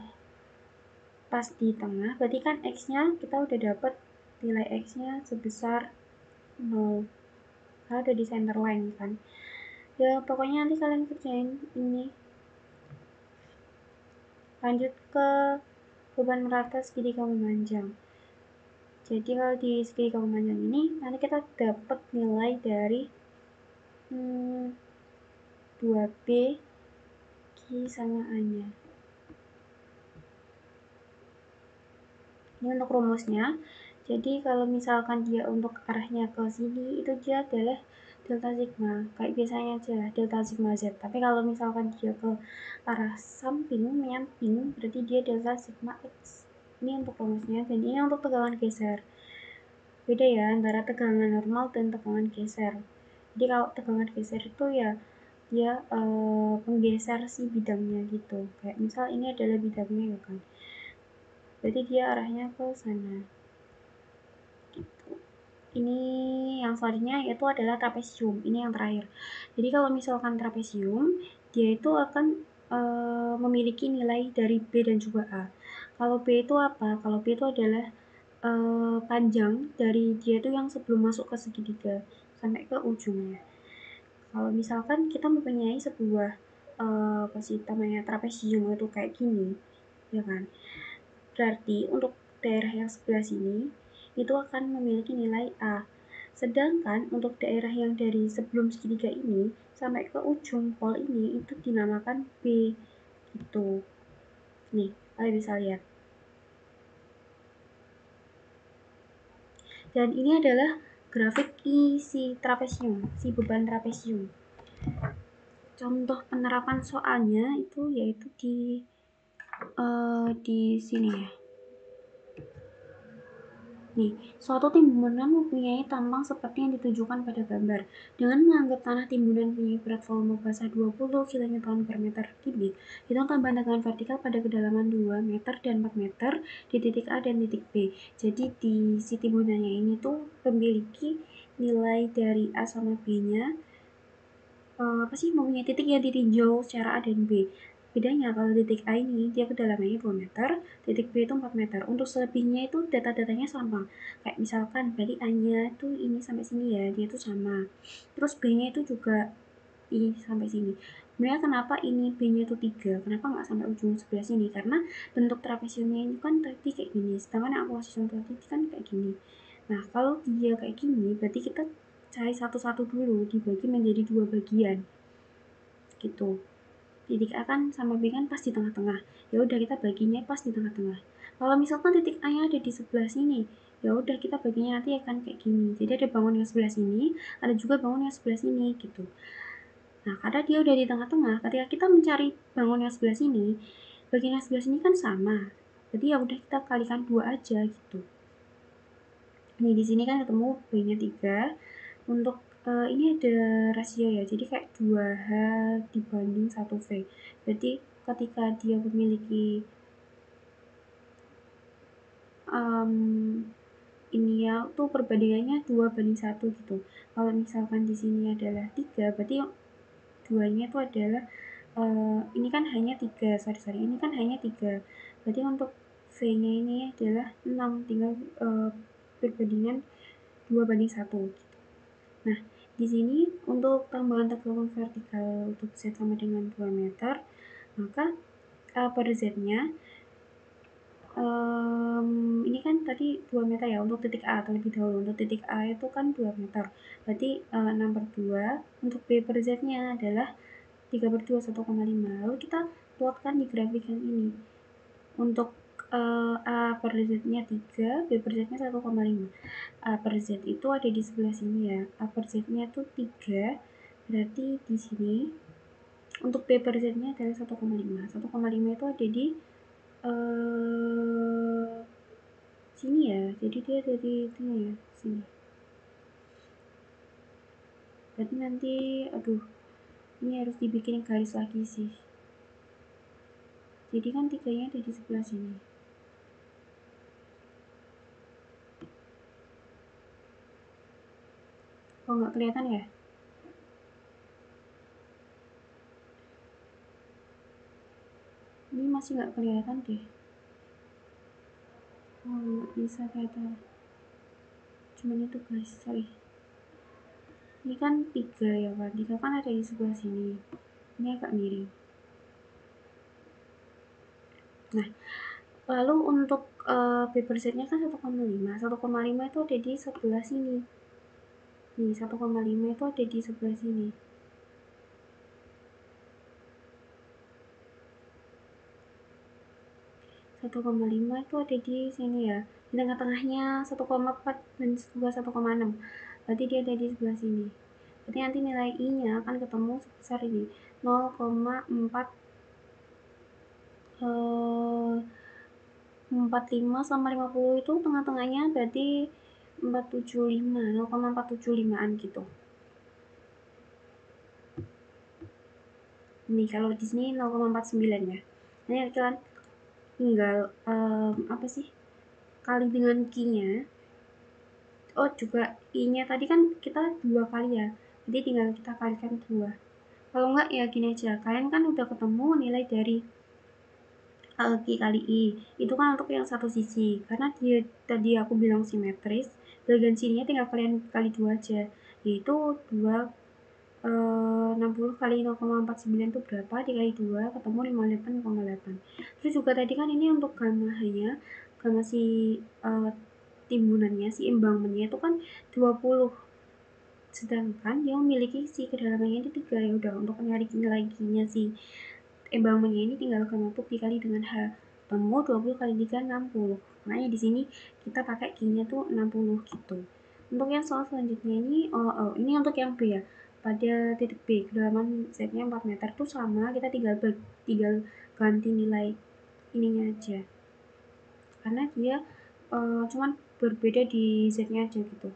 pas di tengah, berarti kan X-nya kita udah dapat nilai X-nya sebesar 0. Karena udah di center line kan. Ya pokoknya nanti kalian kerjain ini. Lanjut ke beban merata segitiga memanjang. Jadi kalau di segitiga memanjang ini nanti kita dapat nilai dari 2B Q sama A-nya. Ini untuk rumusnya. Jadi kalau misalkan dia untuk arahnya ke sini, itu dia adalah delta sigma. Kayak biasanya aja, delta sigma Z. Tapi kalau misalkan dia ke arah samping, menyamping, berarti dia delta sigma X. Ini untuk rumusnya, dan ini untuk tegangan geser. Beda ya antara tegangan normal dan tegangan geser. Jadi kalau tegangan geser itu ya dia menggeser si bidangnya gitu. Kayak misal ini adalah bidangnya ya kan. Berarti dia arahnya ke sana. Gitu. Ini yang selanjutnya yaitu adalah trapesium. Ini yang terakhir. Jadi kalau misalkan trapesium, dia itu akan memiliki nilai dari B dan juga A. Kalau B itu apa? Kalau B itu adalah panjang dari dia itu yang sebelum masuk ke segitiga sampai ke ujungnya. Kalau misalkan kita mempunyai sebuah apa sih namanya trapesium itu kayak gini, ya kan? Berarti untuk daerah yang sebelah sini itu akan memiliki nilai A. Sedangkan untuk daerah yang dari sebelum segitiga ini sampai ke ujung pol ini itu dinamakan B gitu. Nih, kalian bisa lihat. Dan ini adalah grafik si trapesium, si beban trapesium. Contoh penerapan soalnya itu yaitu di sini ya. Nih, suatu timbunan mempunyai tampang seperti yang ditujukan pada gambar. Dengan menganggap tanah timbunan mempunyai berat volume basah 20 kN per meter kubik, hitung tambahan tegangan vertikal pada kedalaman 2 meter dan 4 meter di titik A dan titik B. Jadi di si timbunannya ini tuh memiliki nilai dari A sama B-nya mempunyai titik yang ditinjau secara A dan B. Bedanya kalau titik A ini dia kedalamannya 2 meter, titik B itu 4 meter. Untuk selebihnya itu data-datanya sama. Kayak misalkan berarti A-nya itu ini sampai sini ya, dia itu sama. Terus B-nya itu juga ini sampai sini. Sebenarnya kenapa ini B-nya itu 3, kenapa nggak sampai ujung sebelah sini? Karena bentuk trapesiumnya ini kan tadi kayak gini, sedangkan yang aku kasih contoh tadi kan kayak gini. Nah, kalau dia kayak gini, berarti kita cari satu-satu dulu, dibagi menjadi 2 bagian. Gitu. Titik A kan sama B kan pas di tengah-tengah. Ya udah kita baginya pas di tengah-tengah. Kalau misalkan titik A-nya ada di sebelah sini, ya udah kita baginya nanti akan kayak gini. Jadi ada bangun yang sebelah sini, ada juga bangun yang sebelah sini gitu. Nah, karena dia udah di tengah-tengah, ketika kita mencari bangun yang sebelah sini, bagian yang sebelah sini kan sama. Jadi ya udah kita kalikan 2 aja gitu. Nih di sini kan ketemu B-nya 3. Untuk ini ada rasio ya. Jadi kayak 2H dibanding 1V. Berarti ketika dia memiliki ini ya tuh perbandingannya 2:1 gitu. Kalau misalkan di sini adalah 3, berarti 2-nya itu adalah ini kan hanya 3, sorry, ini kan hanya 3. Berarti untuk V-nya ini adalah 6, tinggal perbandingan 2:1 gitu. Nah, di sini untuk tambahan tegangan vertikal untuk Z sama dengan 2 meter, maka A per Z-nya ini kan tadi 2 meter ya untuk titik A terlebih dahulu. Untuk titik A itu kan 2 meter. Berarti 6 per 2. Untuk B per Z-nya adalah 3 per 2, 1,5. Lalu kita plotkan di grafik yang ini. Untuk A per Z-nya 3, B per Z-nya 1,5. A per Z itu ada di sebelah sini ya. A per Z-nya itu 3, berarti di sini. Untuk B per Z-nya adalah 1,5. 1,5 itu ada di sini ya. Jadi dia ada di sini ya, sini. Berarti nanti, aduh, ini harus dibikin garis lagi sih. Jadi kan 3-nya ada di sebelah sini. Oh, nggak kelihatan ya? Ini masih nggak kelihatan deh. Oh, nggak bisa kelihatan. Cuman itu guys, sorry. Ini kan 3 ya kan? 3 kan ada di sebelah sini. Ini agak miring. Nah, lalu untuk paper setnya kan 1,5. 1,5 itu ada di sebelah sini. Nih, 1,5 itu ada di sebelah sini. 1,5 itu ada di sini ya. Di tengah-tengahnya 1,4 dan juga 1,6. Berarti dia ada di sebelah sini. Berarti nanti nilai I-nya akan ketemu sebesar ini 0,4 45 sama 50 itu tengah-tengahnya berarti 475, 0,475an gitu. Nih kalau di sini 0,49 ya. Ini kan tinggal apa sih? Kali dengan Q-nya. Oh juga I-nya tadi kan kita 2 kali ya. Jadi tinggal kita kalikan 2. Kalau enggak ya gini aja. Kalian kan udah ketemu nilai dari Q kali I. Itu kan untuk yang satu sisi. Karena dia tadi aku bilang simetris, bagian sininya tinggal kalian kali 2 aja. Yaitu 2 60 kali 0,49 itu berapa? Dikali 2 ketemu 58,8. Terus juga tadi kan ini untuk gamma hanya gamma si timbunannya, si imbangmennya itu kan 20. Sedangkan dia memiliki si kedalamannya itu 3. Ya udah untuk nyari nilai Q-nya si imbangmennya ini tinggal gamma put dikali dengan H. Temu 20 kali 3 60. Makanya di sini kita pakai Q-nya tuh 60 gitu. Untuk yang soal selanjutnya ini ini untuk yang B ya. Pada titik B, kedalaman Z-nya 4 meter tuh sama, kita tinggal ganti nilai ininya aja. Karena dia cuman berbeda di Z-nya aja gitu.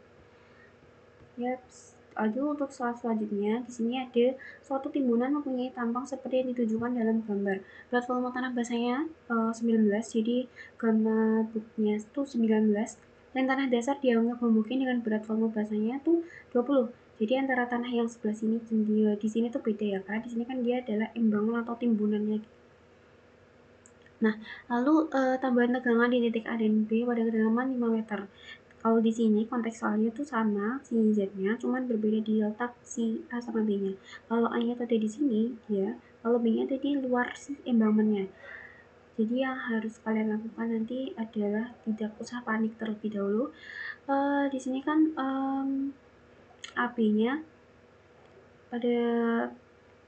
Ya, lalu untuk soal selanjutnya, di sini ada suatu timbunan mempunyai tampang seperti yang ditunjukkan dalam gambar. Berat volume tanah basahnya 19, jadi gambar buktinya itu 19. Dan tanah dasar dianggap memungkinkan dengan berat volume basahnya itu 20. Jadi antara tanah yang sebelah sini dan di sini tuh beda ya, karena di sini kan dia adalah embangan atau timbunannya. Nah, lalu tambahan tegangan di titik A dan B pada kedalaman 5 meter. Kalau di sini kontekstualnya tuh sama si Z-nya, cuman berbeda di letak si A sama B-nya. Kalau A-nya ada di sini, ya. Kalau B-nya ada di luar si embagmentnya. Jadi yang harus kalian lakukan nanti adalah tidak usah panik terlebih dahulu. Di sini kan AB-nya pada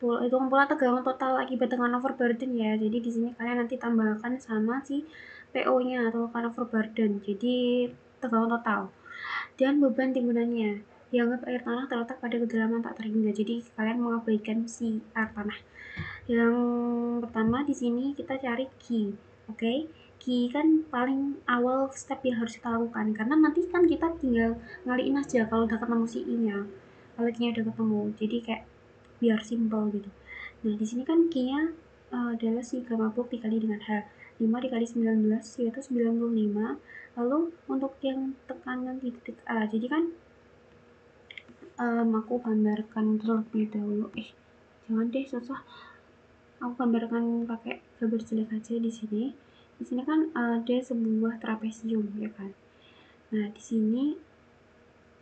hitungan pola tegangan total akibat dengan overburden ya. Jadi di sini kalian nanti tambahkan sama si PO-nya atau kan overburden. Jadi tegangan total. Dan beban timbunannya. Dianggap air tanah terletak pada kedalaman tak terhingga. Jadi kalian mengabaikan si air tanah. Yang pertama di sini kita cari Q, oke? Q kan paling awal step yang harus kita lakukan karena nanti kan kita tinggal ngaliin aja kalau udah ketemu si I-nya. Kalau Q-nya udah ketemu. Jadi kayak biar simple gitu. Nah, di sini kan Q-nya adalah si gamma book dikali dengan H. 5 dikali 19 yaitu 95. Lalu untuk yang tekanan di titik A, jadi kan aku gambarkan terlebih dahulu. Jangan deh, susah. Aku gambarkan pakai gambar jelek aja di sini. Di sini kan ada sebuah trapesium, ya kan. Nah, di sini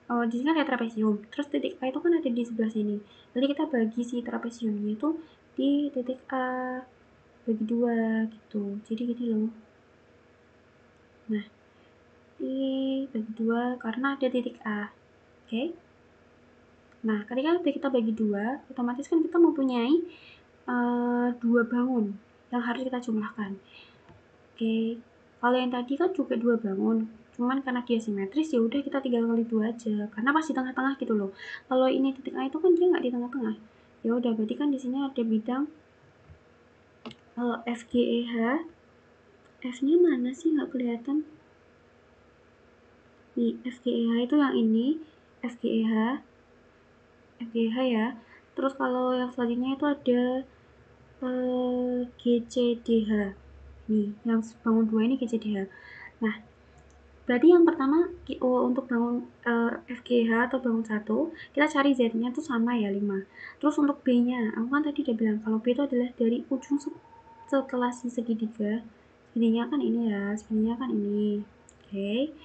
kan ada trapesium. Terus titik A itu kan ada di sebelah sini. Jadi kita bagi si trapesiumnya itu di titik A bagi 2 gitu. Jadi gini loh. Nah, bagi 2 karena ada titik A. Oke. Nah, ketika udah kita bagi 2, otomatis kan kita mempunyai 2 bangun yang harus kita jumlahkan. Oke. Kalau yang tadi kan juga 2 bangun. Cuman karena dia simetris ya udah kita 3 kali 2 aja. Karena pas di tengah-tengah gitu loh. Kalau ini titik A itu kan dia nggak di tengah-tengah. Ya udah berarti kan di sini ada bidang FGEH. F-nya mana sih nggak kelihatan? Nih, FGEH itu yang ini, FGEH ya. Terus kalau yang selanjutnya itu ada GCDH. Nih, yang bangun 2 ini GCDH. Nah, berarti yang pertama untuk bangun FGH atau bangun 1, kita cari Z-nya tuh sama ya 5. Terus untuk B-nya, aku kan tadi udah bilang kalau B itu adalah dari ujung setelah si segitiga. Segitinya kan ini ya, segitinya kan ini. Oke.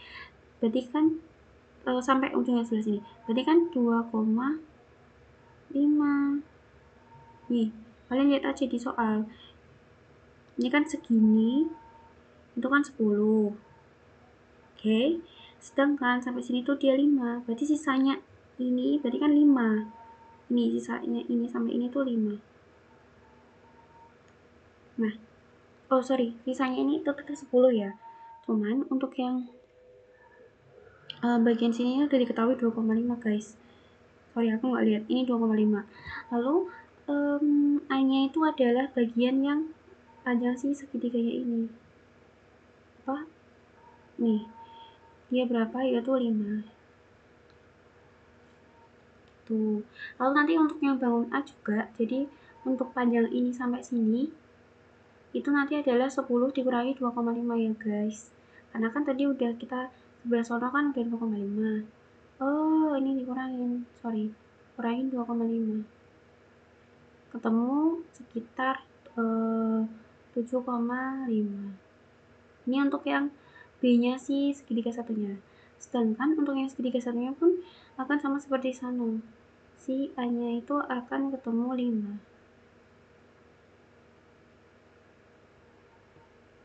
Berarti kan sampai ujungnya sebelah sini. Berarti kan 2,5. Nih, kalian lihat aja di soal. Ini kan segini, itu kan 10. Oke, sedangkan sampai sini tuh dia 5. Berarti sisanya ini berarti kan 5. Ini sisanya ini sampai ini tuh 5. Nah, sisanya ini tetap 10 ya. Cuman untuk yang bagian sininya udah diketahui 2,5 guys. Sorry, aku nggak lihat. Ini 2,5. Lalu A-nya itu adalah bagian yang panjang si segitiganya ini. Apa? Nih, dia berapa? Yaitu 5. Tuh. Lalu nanti untuk yang bangun A juga, jadi untuk panjang ini sampai sini, itu nanti adalah 10 dikurangi 2,5 ya guys. Karena kan tadi udah kita sebelah sono kan udah 2,5. Oh, ini dikurangin. Sorry. Kurangin 2,5. Ketemu sekitar 7,5. Ini untuk yang B-nya sih segitiga satunya. Sedangkan untuk yang segitiga satunya pun akan sama seperti sana. Si A-nya itu akan ketemu 5.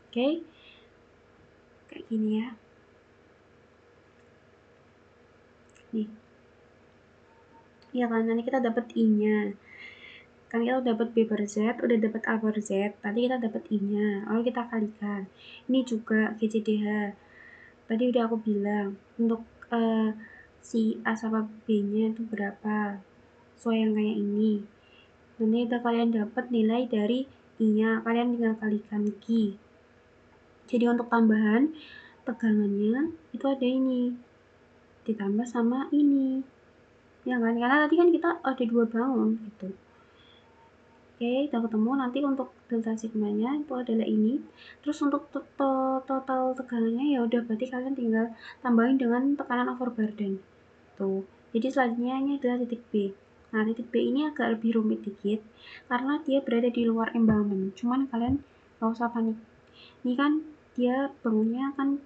Oke. Kayak gini ya. Nih. Iya kan, nanti kita dapat I-nya. Kan kita dapat B per Z, udah dapat A per Z. Tadi kita dapat I-nya, lalu kita kalikan. Ini juga GCDH. Tadi udah aku bilang, untuk si A sama B-nya itu berapa. Sesuai yang kayak ini. Nanti kita kalian dapat nilai dari I-nya, kalian tinggal kalikan Q. Jadi untuk tambahan tegangannya itu ada ini ditambah sama ini, ya kan? Karena tadi kan kita ada 2 bangun gitu. Oke, kita ketemu. Nanti untuk delta sigmanya itu adalah ini. Terus untuk total tegangannya ya udah berarti kalian tinggal tambahin dengan tekanan overburden. Tuh. Jadi selanjutnya ini adalah titik B. Nah, titik B ini agak lebih rumit dikit karena dia berada di luar embagment. Cuman kalian gak usah panik. Ini kan dia bangunnya kan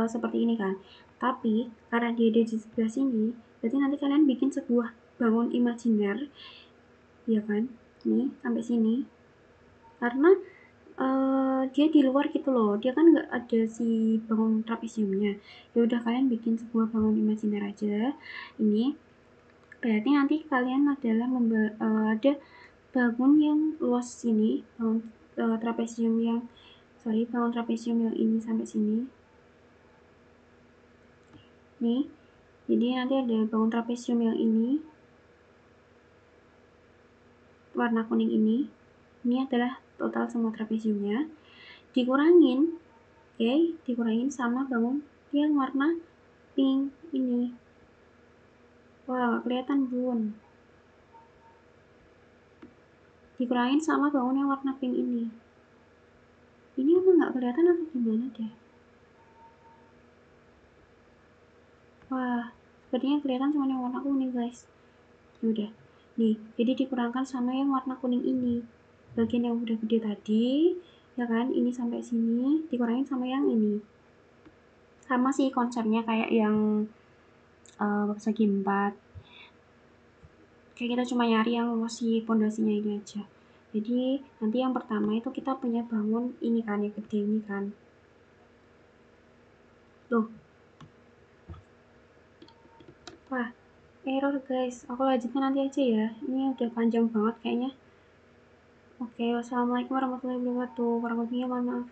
seperti ini kan. Tapi karena dia ada di sebelah sini, berarti nanti kalian bikin sebuah bangun imajiner, ya kan, nih sampai sini, karena dia di luar gitu loh, dia kan nggak ada si bangun trapesiumnya. Ya udah, kalian bikin sebuah bangun imajiner aja. Ini berarti nanti kalian adalah ada bangun yang luas sini, bangun bangun trapesium yang ini sampai sini nih. Jadi nanti ada bangun trapesium yang ini warna kuning ini adalah total semua trapesiumnya, dikurangin, oke, dikurangin sama bangun yang warna pink ini. Wah, gak kelihatan bun. Dikurangin sama bangun yang warna pink ini. Ini emang gak kelihatan atau gimana deh? Wah, sepertinya kelihatan cuma yang warna kuning, guys. Udah, nih, jadi dikurangkan sama yang warna kuning ini. Bagian yang udah gede tadi, ya kan, ini sampai sini, dikurangin sama yang ini. Sama sih konsepnya kayak yang persegi 4. Kayak kita cuma nyari yang si pondasinya ini aja. Jadi nanti yang pertama itu kita punya bangun ini kan, yang gede ini kan. Tuh. Wah, error guys. Aku lanjutkan nanti aja ya. Ini udah panjang banget kayaknya. Oke, wassalamualaikum warahmatullahi wabarakatuh. Kurang lebihnya mohon maaf.